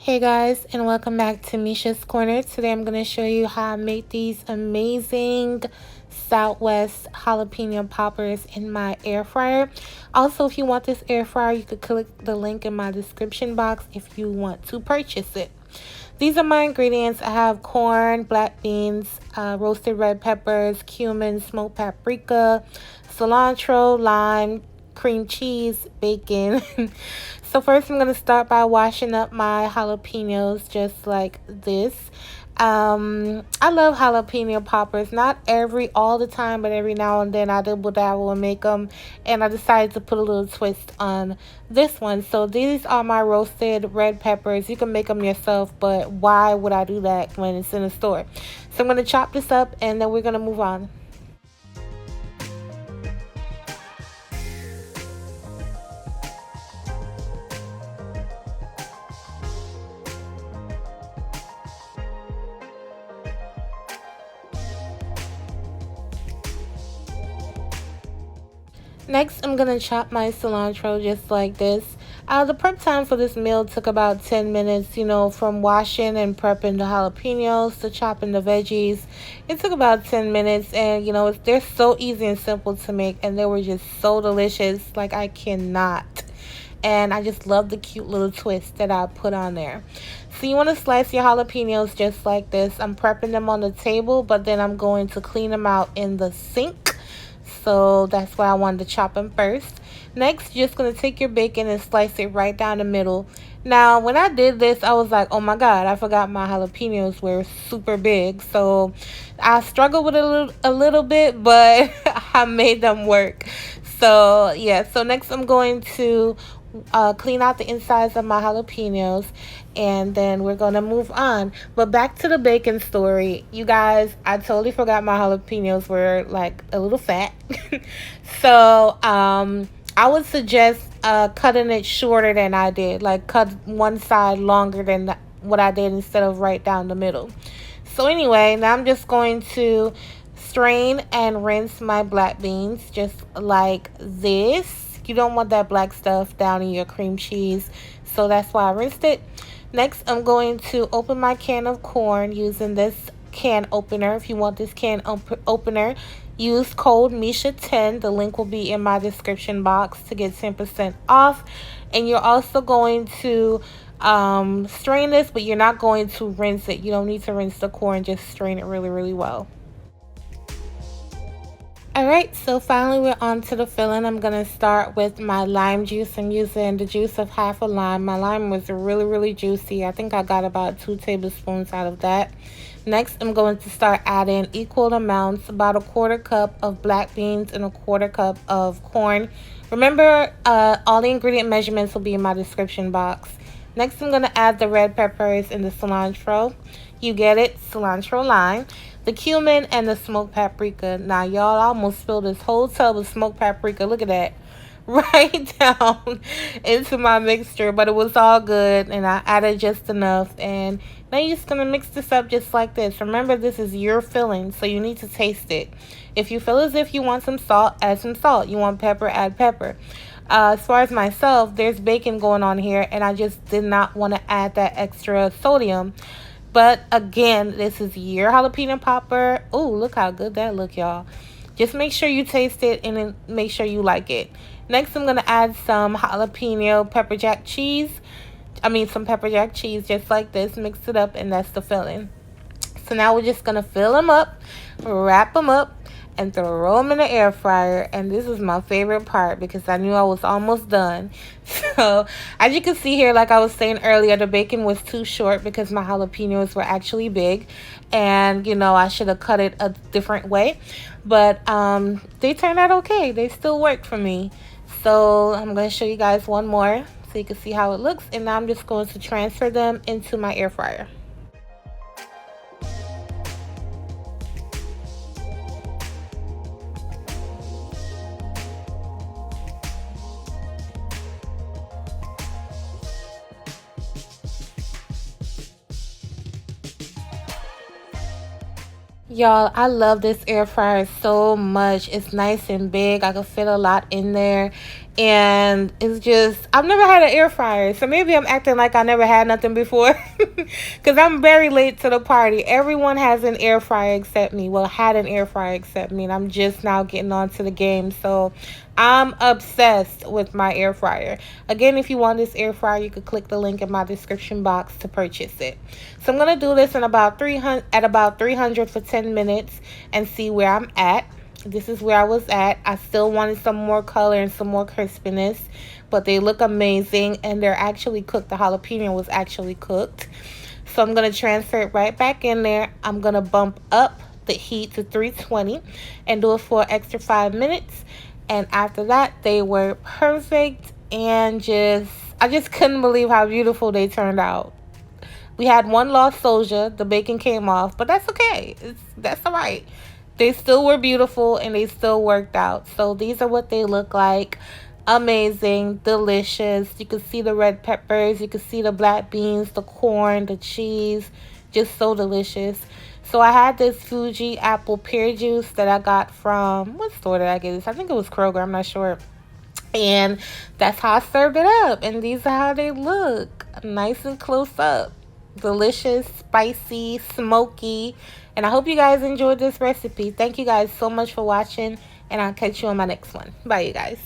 Hey guys, and welcome back to Misha's Corner. Today I'm going to show you how I make these amazing Southwest jalapeno poppers in my air fryer. Also, if you want this air fryer, you could click the link in my description box if you want to purchase it. These are my ingredients. I have corn, black beans, roasted red peppers, cumin, smoked paprika, cilantro, lime, cream cheese, bacon. So first I'm going to start by washing up my jalapenos just like this. I love jalapeno poppers. Not all the time, but every now and then I double dabble and make them. And I decided to put a little twist on this one. So these are my roasted red peppers. You can make them yourself, but why would I do that when it's in the store? So I'm going to chop this up and then we're going to move on. Next, I'm going to chop my cilantro just like this. The prep time for this meal took about 10 minutes, from washing and prepping the jalapenos to chopping the veggies. It took about 10 minutes, and, they're so easy and simple to make, and they were just so delicious. Like, I cannot. And I just love the cute little twist that I put on there. So you want to slice your jalapenos just like this. I'm prepping them on the table, but then I'm going to clean them out in the sink. So that's why I wanted to chop them first. Next, you're just going to take your bacon and slice it right down the middle. Now, when I did this, I was like, oh my God, I forgot my jalapenos were super big. So I struggled with it a little bit, but I made them work. So yeah, so next I'm going to clean out the insides of my jalapenos, and then we're gonna move on. But back to the bacon story, you guys, I totally forgot my jalapenos were like a little fat. So I would suggest cutting it shorter than I did, like cut one side longer than what I did instead of right down the middle. So anyway, now I'm just going to strain and rinse my black beans just like this. You don't want that black stuff down in your cream cheese, so that's why I rinsed it. Next, I'm going to open my can of corn using this can opener. If you want this can opener, use code Misha10. The link will be in my description box to get 10% off. And you're also going to strain this, but you're not going to rinse it. You don't need to rinse the corn, just strain it really, really well. Alright, so finally we're on to the filling. I'm going to start with my lime juice. I'm using the juice of half a lime. My lime was really, really juicy. I think I got about 2 tablespoons out of that. Next, I'm going to start adding equal amounts, about a 1/4 cup of black beans and a 1/4 cup of corn. Remember, all the ingredient measurements will be in my description box. Next, I'm going to add the red peppers and the cilantro. You get it, cilantro lime. The cumin and the smoked paprika. Now, y'all, almost spilled this whole tub of smoked paprika. Look at that. Right down into my mixture. But it was all good, and I added just enough. And now you're just going to mix this up just like this. Remember, this is your filling, so you need to taste it. If you feel as if you want some salt, add some salt. You want pepper, add pepper. As far as myself, there's bacon going on here, and I just did not want to add that extra sodium. But again, this is your jalapeno popper. Oh, look how good that look, y'all. Just make sure you taste it and then make sure you like it. Next, I'm going to add some jalapeno pepper jack cheese. Some pepper jack cheese just like this. Mix it up, and that's the filling. So now we're just going to fill them up, wrap them up, and throw them in the air fryer. And this is my favorite part because I knew I was almost done. So as you can see here, like I was saying earlier, the bacon was too short because my jalapenos were actually big, and I should have cut it a different way, but they turned out okay. They still worked for me. So I'm going to show you guys one more so you can see how it looks, and now I'm just going to transfer them into my air fryer. Y'all, I love this air fryer so much. It's nice and big. I can fit a lot in there. And it's just, I've never had an air fryer, so maybe I'm acting like I never had nothing before. Because I'm very late to the party. Everyone has an air fryer except me. Well, had an air fryer except me, and I'm just now getting onto the game. So I'm obsessed with my air fryer. Again, if you want this air fryer, you could click the link in my description box to purchase it. So I'm gonna do this in about 300 for 10 minutes and see where I'm at. This is where I was at. I still wanted some more color and some more crispiness, but they look amazing, and they're actually cooked. The jalapeno was actually cooked. So I'm going to transfer it right back in there. I'm going to bump up the heat to 320 and do it for an extra 5 minutes. And after that, they were perfect, and I just couldn't believe how beautiful they turned out. We had one lost soldier. The bacon came off, but that's okay. That's all right. They still were beautiful, and they still worked out. So these are what they look like. Amazing, delicious. You can see the red peppers. You can see the black beans, the corn, the cheese. Just so delicious. So I had this Fuji apple pear juice that I got from, what store did I get this? I think it was Kroger. I'm not sure. And that's how I served it up. And these are how they look. Nice and close up. Delicious, spicy, smoky. And I hope you guys enjoyed this recipe. Thank you guys so much for watching, and I'll catch you on my next one. Bye, you guys.